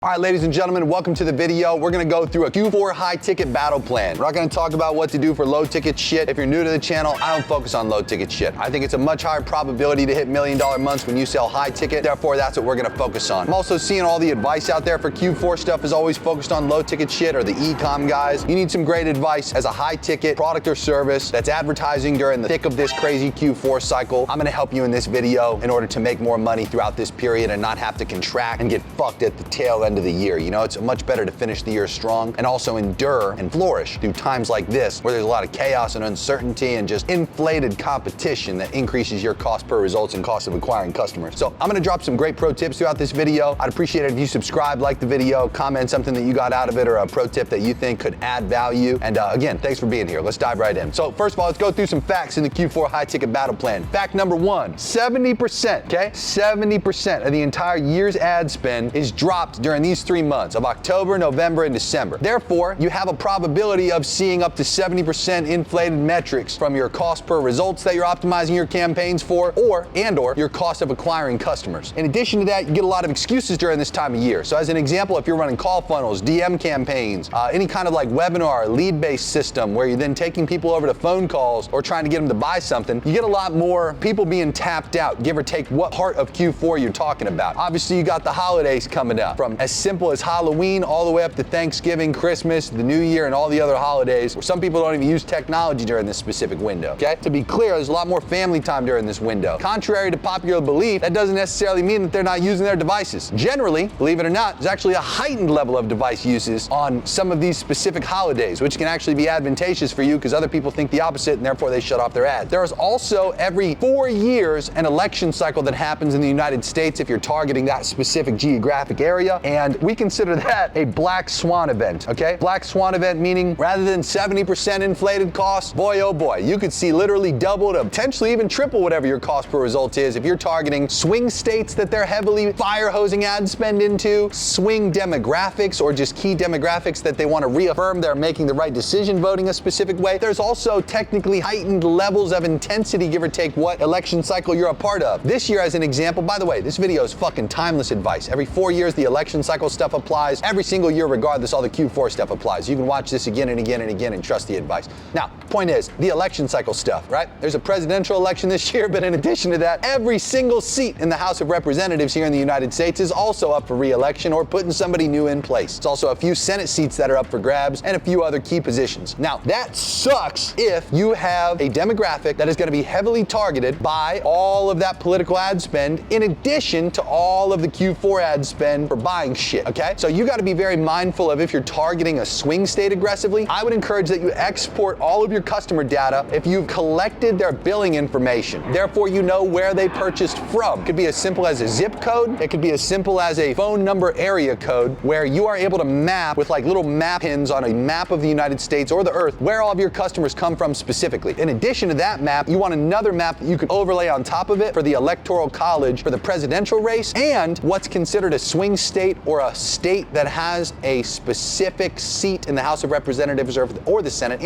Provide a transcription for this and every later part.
All right, ladies and gentlemen, welcome to the video. We're gonna go through a Q4 high ticket battle plan. We're not gonna talk about what to do for low ticket shit. If you're new to the channel, I don't focus on low ticket shit. I think it's a much higher probability to hit $1 million months when you sell high ticket. Therefore, that's what we're gonna focus on. I'm also seeing all the advice out there for Q4 stuff is always focused on low ticket shit or the e-com guys. You need some great advice as a high ticket product or service that's advertising during the thick of this crazy Q4 cycle. I'm gonna help you in this video in order to make more money throughout this period and not have to contract and get fucked at the tail end of the year. You know, it's much better to finish the year strong and also endure and flourish through times like this where there's a lot of chaos and uncertainty and just inflated competition that increases your cost per results and cost of acquiring customers. So I'm gonna drop some great pro tips throughout this video. I'd appreciate it if you subscribe, like the video, comment something that you got out of it or a pro tip that you think could add value. And again, thanks for being here. Let's dive right in. So first of all, let's go through some facts in the Q4 high ticket battle plan. Fact number one, 70%, okay? 70% of the entire year's ad spend is dropped during these 3 months of October, November, and December. Therefore, you have a probability of seeing up to 70% inflated metrics from your cost per results that you're optimizing your campaigns for, or your cost of acquiring customers. In addition to that, you get a lot of excuses during this time of year. So as an example, if you're running call funnels, DM campaigns, any kind of like webinar, lead-based system where you're then taking people over to phone calls or trying to get them to buy something, you get a lot more people being tapped out, give or take what part of Q4 you're talking about. Obviously, you got the holidays coming up, from as simple as Halloween all the way up to Thanksgiving, Christmas, the New Year, and all the other holidays where some people don't even use technology during this specific window, okay? To be clear, there's a lot more family time during this window. Contrary to popular belief, that doesn't necessarily mean that they're not using their devices. Generally, believe it or not, there's actually a heightened level of device uses on some of these specific holidays, which can actually be advantageous for you because other people think the opposite and therefore they shut off their ads. There is also every 4 years an election cycle that happens in the United States if you're targeting that specific geographic area, and we consider that a black swan event, okay? Black swan event meaning rather than 70% inflated costs, boy oh boy, you could see literally double to potentially even triple whatever your cost per result is if you're targeting swing states that they're heavily fire hosing ad spend into, swing demographics or just key demographics that they want to reaffirm they're making the right decision voting a specific way. There's also technically heightened levels of intensity, give or take what election cycle you're a part of. This year as an example, by the way, this video is fucking timeless advice. Every 4 years the election cycle stuff applies. Every single year regardless, all the Q4 stuff applies. You can watch this again and again and again and trust the advice. Now, point is, the election cycle stuff, right? There's a presidential election this year, but in addition to that, every single seat in the House of Representatives here in the United States is also up for re-election or putting somebody new in place. It's also a few Senate seats that are up for grabs and a few other key positions. Now, that sucks if you have a demographic that is going to be heavily targeted by all of that political ad spend in addition to all of the Q4 ad spend for buying shit, okay? So you got to be very mindful of if you're targeting a swing state aggressively. I would encourage that you export all of your customer data if you've collected their billing information. Therefore, you know where they purchased from. It could be as simple as a zip code. It could be as simple as a phone number area code where you are able to map with like little map pins on a map of the United States or the earth where all of your customers come from specifically. In addition to that map, you want another map that you can overlay on top of it for the electoral college for the presidential race and what's considered a swing state or a state that has a specific seat in the House of Representatives or the Senate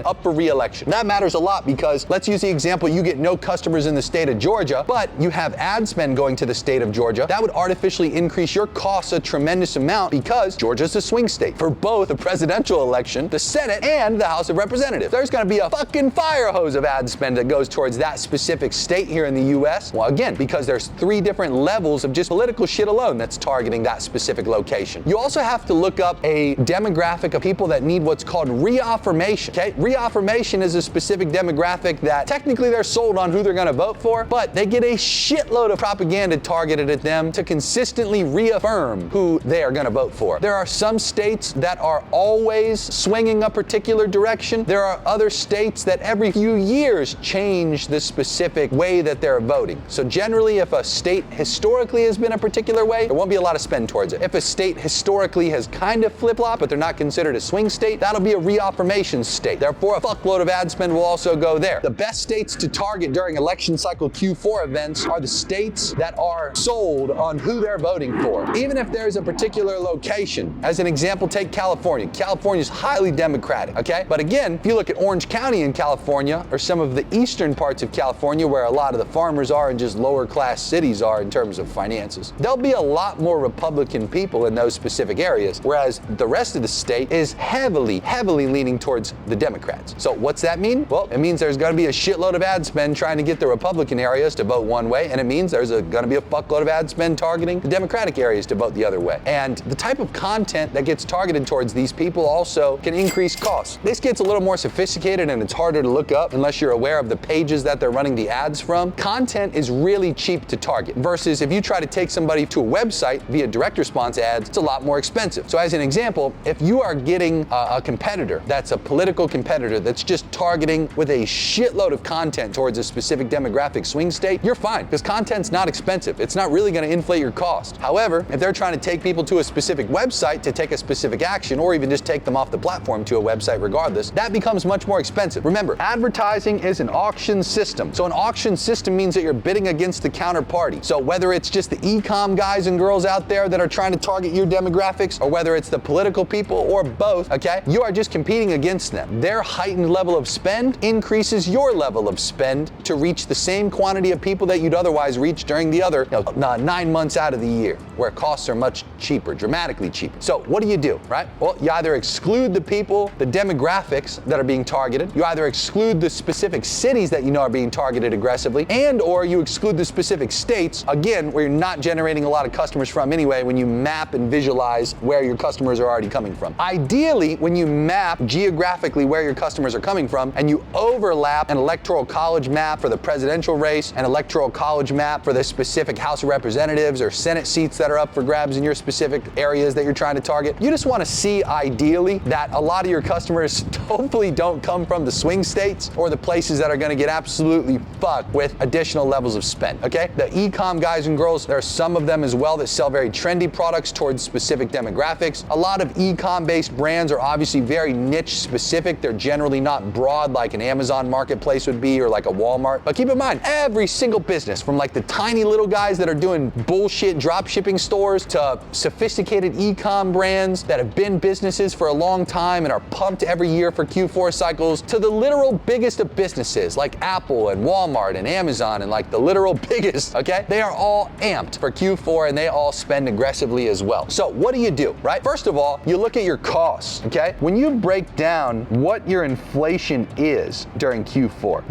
up for re-election. That matters a lot because let's use the example, you get no customers in the state of Georgia, but you have ad spend going to the state of Georgia. That would artificially increase your costs a tremendous amount because Georgia's a swing state for both the presidential election, the Senate, and the House of Representatives. There's gonna be a fucking fire hose of ad spend that goes towards that specific state here in the US. Well, again, because there's 3 different levels of just political shit alone that's targeting that specific location. You also have to look up a demographic of people that need what's called reaffirmation, okay? Reaffirmation is a specific demographic that technically they're sold on who they're gonna vote for, but they get a shitload of propaganda targeted at them to consistently reaffirm who they are gonna vote for. There are some states that are always swinging a particular direction. There are other states that every few years change the specific way that they're voting. So generally, if a state historically has been a particular way, there won't be a lot of spend towards it. If a state historically has kind of flip-flopped, but they're not considered a swing state, that'll be a reaffirmation state. Therefore, a fuckload of ad spend will also go there. The best states to target during election cycle Q4 events are the states that are sold on who they're voting for. Even if there's a particular location, as an example, take California. California is highly Democratic, okay? But again, if you look at Orange County in California, or some of the eastern parts of California where a lot of the farmers are and just lower class cities are in terms of finances, there'll be a lot more Republican Republican people in those specific areas, whereas the rest of the state is heavily leaning towards the Democrats. So what's that mean? Well, it means there's going to be a shitload of ad spend trying to get the Republican areas to vote one way, and it means there's going to be a fuckload of ad spend targeting the Democratic areas to vote the other way. And the type of content that gets targeted towards these people also can increase costs. This gets a little more sophisticated and it's harder to look up unless you're aware of the pages that they're running the ads from. Content is really cheap to target versus if you try to take somebody to a website via direct response ads, it's a lot more expensive. So as an example, if you are getting a competitor that's a political competitor that's just targeting with a shitload of content towards a specific demographic swing state, you're fine because content's not expensive. It's not really going to inflate your cost. However, if they're trying to take people to a specific website to take a specific action or even just take them off the platform to a website regardless, that becomes much more expensive. Remember, advertising is an auction system. So an auction system means that you're bidding against the counterparty. So whether it's just the e-com guys and girls out there that are trying to target your demographics or whether it's the political people or both, okay, you are just competing against them. Their heightened level of spend increases your level of spend to reach the same quantity of people that you'd otherwise reach during the other 9 months out of the year, where costs are much cheaper, dramatically cheaper. So what do, right? Well, you either exclude the people, the demographics that are being targeted, you either exclude the specific cities that you know are being targeted aggressively, and or you exclude the specific states, again, where you're not generating a lot of customers from anyway when you map and visualize where your customers are already coming from. Ideally, when you map geographically where your customers are coming from and you overlap an electoral college map for the presidential race, an electoral college map for the specific House of Representatives or Senate seats that are up for grabs in your specific areas that you're trying to target, you just want to see ideally that a lot of your customers hopefully don't come from the swing states or the places that are going to get absolutely fucked with additional levels of spend, okay? The e-com guys and girls, there are some of them as well that sell very trendy products towards specific demographics. A lot of e-com based brands are obviously very niche specific. They're generally not broad like an Amazon marketplace would be or like a Walmart. But keep in mind, every single business from like the tiny little guys that are doing bullshit drop shipping stores to sophisticated e-com brands that have been businesses for a long time and are pumped every year for Q4 cycles to the literal biggest of businesses like Apple and Walmart and Amazon and like the literal biggest, okay? They are all amped for Q4 and they all spend aggressively as well. So what do, right? First of all, you look at your costs, okay? When you break down what your inflation is during Q4,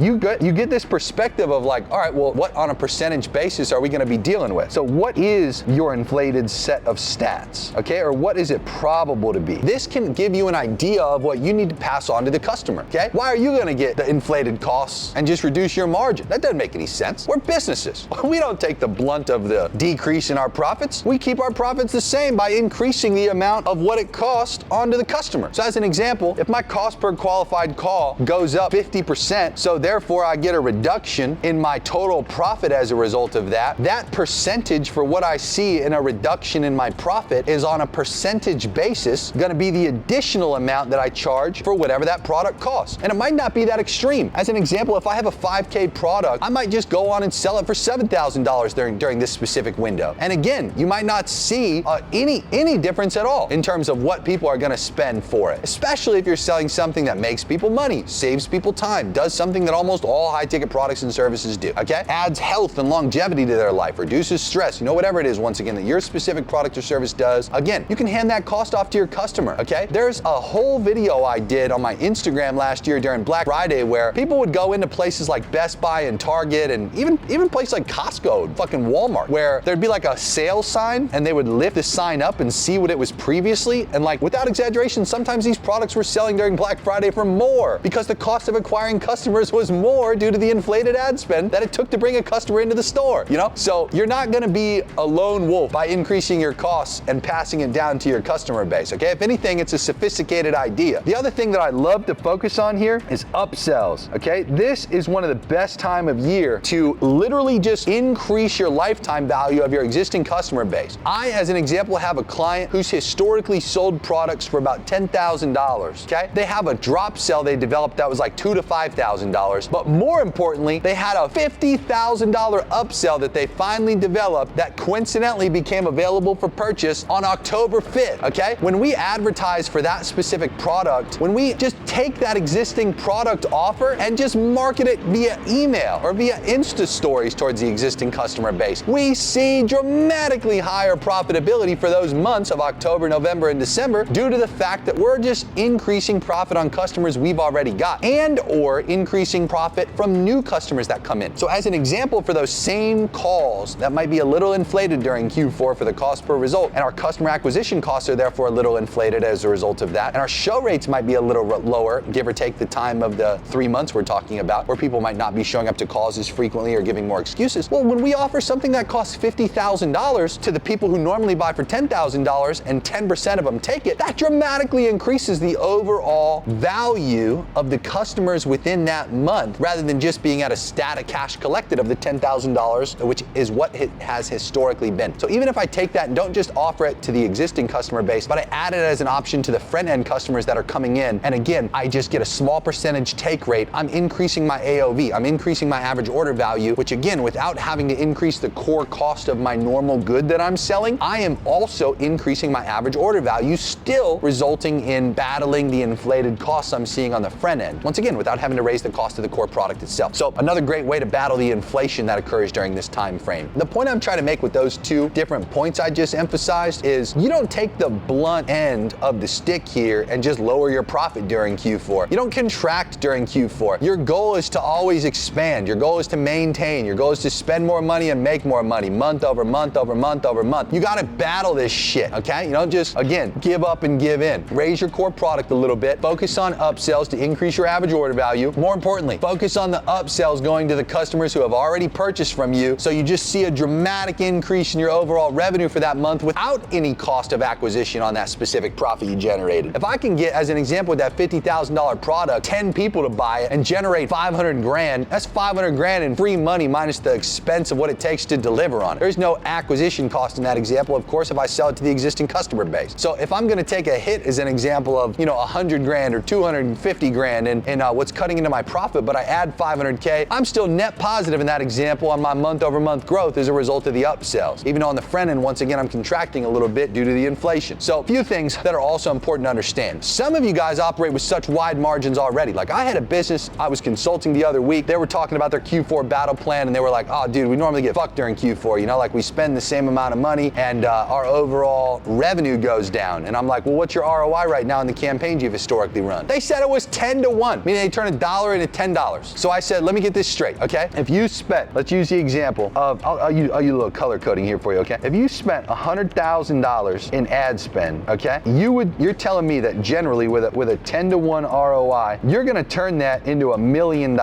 you get this perspective of like, all right, well, what on a percentage basis are we gonna be dealing with? So what is your inflated set of stats, okay? Or what is it probable to be? This can give you an idea of what you need to pass on to the customer, okay? Why are you gonna get the inflated costs and just reduce your margin? That doesn't make any sense. We're businesses. We don't take the blunt of the decrease in our profits. We keep our profits the same by increasing the amount of what it costs onto the customer. So as an example, if my cost per qualified call goes up 50%, so therefore I get a reduction in my total profit as a result of that, that percentage for what I see in a reduction in my profit is on a percentage basis gonna be the additional amount that I charge for whatever that product costs. And it might not be that extreme. As an example, if I have a 5K product, I might just go on and sell it for $7,000 during this specific window. And again, you might not see any difference at all in terms of what people are gonna spend for it, especially if you're selling something that makes people money, saves people time, does something that almost all high-ticket products and services do, okay? Adds health and longevity to their life, reduces stress, whatever it is, once again, that your specific product or service does. Again, you can hand that cost off to your customer, okay? There's a whole video I did on my Instagram last year during Black Friday where people would go into places like Best Buy and Target and even places like Costco and fucking Walmart where there'd be like a sale sign and they would lift the sign up and see what it was previously. And like, without exaggeration, sometimes these products were selling during Black Friday for more because the cost of acquiring customers was more due to the inflated ad spend that it took to bring a customer into the store, So you're not gonna be a lone wolf by increasing your costs and passing it down to your customer base, okay? If anything, it's a sophisticated idea. The other thing that I love to focus on here is upsells, okay? This is one of the best time of year to literally just increase your lifetime value of your existing customer base. I, as an example, have a client who's historically sold products for about $10,000, okay? They have a drop sell they developed that was like $2,000 to $5,000, but more importantly, they had a $50,000 upsell that they finally developed that coincidentally became available for purchase on October 5th, okay? When we advertise for that specific product, when we just take that existing product offer and just market it via email or via Insta stories towards the existing customer base, we see dramatically higher profitability for those months of October, November, and December due to the fact that we're just increasing profit on customers we've already got and or increasing profit from new customers that come in. So as an example, for those same calls that might be a little inflated during Q4 for the cost per result, and our customer acquisition costs are therefore a little inflated as a result of that, and our show rates might be a little lower, give or take the time of the 3 months we're talking about, where people might not be showing up to calls as frequently or giving more excuses. Well, when we offer something that costs $50,000 to the people who normally buy for $10,000 and 10% of them take it, that dramatically increases the overall value of the customers within that month, rather than just being at a static cash collected of the $10,000, which is what it has historically been. So even if I take that and don't just offer it to the existing customer base, but I add it as an option to the front-end customers that are coming in, and again, I just get a small percentage take rate, I'm increasing my AOV, I'm increasing my average order value, which again, without having to increase the core cost of my normal good that I'm selling, I am also increasing my average order value, still resulting in battling the inflated costs I'm seeing on the front end. Once again, without having to raise the cost of the core product itself. So another great way to battle the inflation that occurs during this time frame. The point I'm trying to make with those two different points I just emphasized is you don't take the blunt end of the stick here and just lower your profit during Q4. You don't contract during Q4. Your goal is to always expand. Your goal is to maintain. Your goal is to spend more money and make more money month over month over month over month. You gotta battle this shit, okay? You don't just, again, give up and give in. Raise your core product a little bit. Focus on upsells to increase your average order value. More importantly, focus on the upsells going to the customers who have already purchased from you, so you just see a dramatic increase in your overall revenue for that month without any cost of acquisition on that specific profit you generated. If I can get, as an example, with that $50,000 product, 10 people to buy it and generate 500 grand, that's 500 grand in free money minus the expense of what it takes to deliver on it. There's no acquisition cost in that example, of course, if I sell it to the existing customer base. So if I'm gonna take a hit as an example of, 100 grand or 250 grand in what's cutting into my profit, but I add 500K, I'm still net positive in that example on my month over month growth as a result of the upsells. Even though on the front end, once again, I'm contracting a little bit due to the inflation. So a few things that are also important to understand. Some of you guys operate with such wide margins already. Like I had a business I was consulting the other week. They were talking about their Q4 battle plan and they were like, oh dude, we normally get fucked during Q4. Like we spend the same amount of money and our overall revenue goes down. And I'm like, well, what's your ROI right now in the campaigns you've historically run? They said it was 10 to 1, meaning they turn $1 into $10. So I said, let me get this straight, okay? If you spent, let's use the example of, I'll use a little color coding here for you, okay? If you spent $100,000 in ad spend, okay? You're telling me that generally with a 10 to 1 ROI, you're gonna turn that into $1 million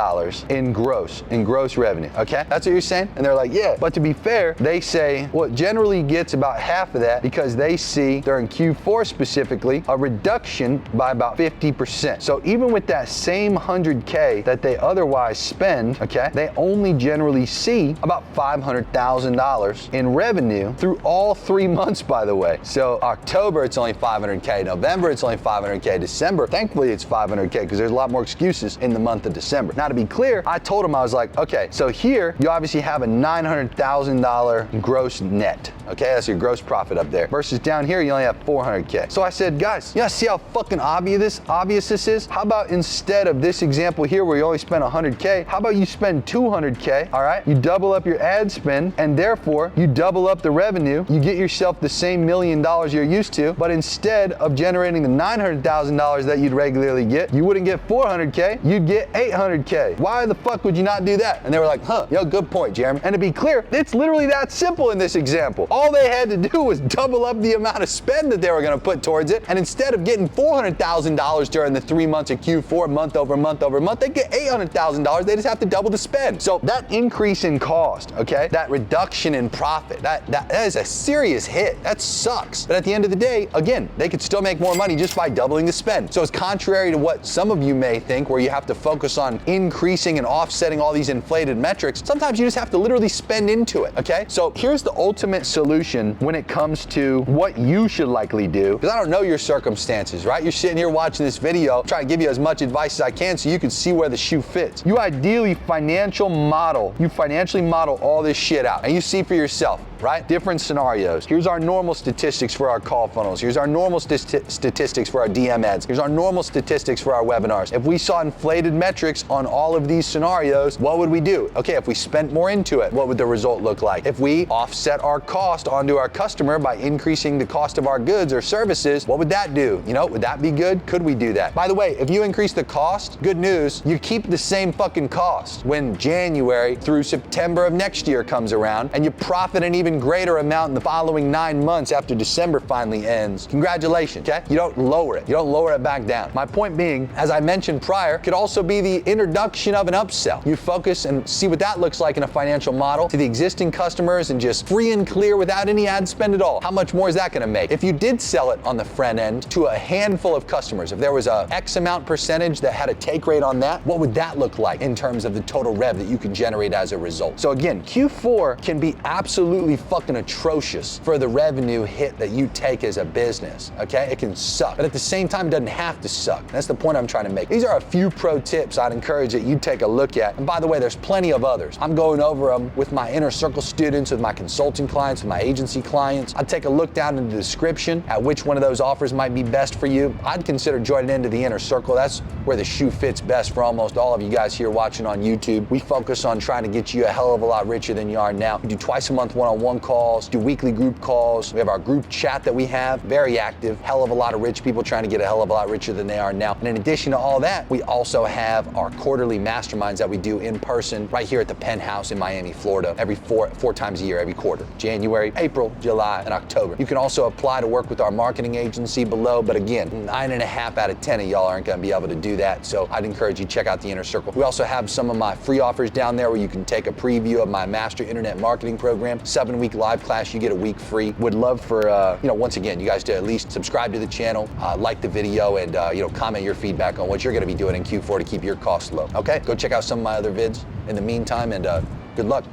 in gross revenue, okay? That's what you're saying? And they're like, yeah, but to be fair, they say, well, it generally gets about half of that because they see during Q4 specifically, a reduction by about 50%. So even with that same 100K that they otherwise spend, okay, they only generally see about $500,000 in revenue through all 3 months, by the way. So October, it's only 500K. November, it's only 500K. December, thankfully it's 500K because there's a lot more excuses in the month of December. Now to be clear, I told them, I was like, okay, so here you obviously have a $900,000 gross net. Okay, that's your gross profit up there. Versus down here, you only have 400K. So I said, guys, you see how fucking obvious this is? How about instead of this example here where you only spend 100K, how about you spend 200K, all right? You double up your ad spend and therefore you double up the revenue. You get yourself the same $1 million you're used to, but instead of generating the $900,000 that you'd regularly get, you wouldn't get 400K, you'd get 800K. Why the fuck would you not do that? And they were like, good point, Jeremy. And to be clear, it's literally that simple in this example. All they had to do was double up the amount of spend that they were gonna put towards it, and instead of getting $400,000 during the 3 months of Q4, month over month over month, they get $800,000. They just have to double the spend. So that increase in cost, okay, that reduction in profit, that is a serious hit. That sucks. But at the end of the day, again, they could still make more money just by doubling the spend. So it's contrary to what some of you may think, where you have to focus on increasing and offsetting all these inflated metrics. Sometimes you just have to literally spend into it, okay? So here's the ultimate solution when it comes to what you should likely do, because I don't know your circumstances, right? You're sitting here watching this video, trying to give you as much advice as I can so you can see where the shoe fits. You ideally financially model all this shit out, and you see for yourself, right? Different scenarios. Here's our normal statistics for our call funnels. Here's our normal statistics for our DM ads. Here's our normal statistics for our webinars. If we saw inflated metrics on all of these scenarios, what would we do? Okay, if we spent more into it, what would the result look like? If we offset our cost onto our customer by increasing the cost of our goods or services, what would that do? You know, would that be good? Could we do that? By the way, if you increase the cost, good news, you keep the same fucking cost when January through September of next year comes around, and you profit an even greater amount in the following 9 months after December finally ends. Congratulations, okay? You don't lower it. You don't lower it back down. My point being, as I mentioned prior, could also be the introduction of an upsell. You focus and see what that looks like in a financial model to the existing customers and just free and clear without any ad spend at all. How much more is that gonna make? If you did sell it on the front end to a handful of customers, if there was a X amount percentage that had a take rate on that, what would that look like in terms of the total rev that you can generate as a result? So again, Q4 can be absolutely fucking atrocious for the revenue hit that you take as a business, okay? It can suck, but at the same time, it doesn't have to suck. That's the point I'm trying to make. These are a few pro tips I'd encourage that you take a look at. And by the way, there's plenty of others. I'm going over them with my inner circle students, with my consulting clients, with my agency clients. I'd take a look down in the description at which one of those offers might be best for you. I'd consider joining into the inner circle. That's where the shoe fits best for almost all of you guys here watching on YouTube. We focus on trying to get you a hell of a lot richer than you are now. We do twice a month one-on-one calls, do weekly group calls. We have our group chat that we have, very active, hell of a lot of rich people trying to get a hell of a lot richer than they are now. And in addition to all that, we also have our quarterly masterminds that we do in person right here at the Penthouse in Miami, Florida, every four times a year, every quarter, January, April, July, and October. You can also apply to work with our marketing agency below, but again, 9.5 out of 10 of y'all aren't gonna be able to do that, so I'd encourage you to check out the Inner Circle. We also have some of my free offers down there where you can take a preview of my Master Internet Marketing Program, 7-week live class, you get a week free. Would love for, once again, you guys to at least subscribe to the channel, like the video, and comment your feedback on what you're gonna be doing in Q4 to keep your costs low, okay? Go check out some of my other vids in the meantime, and good luck.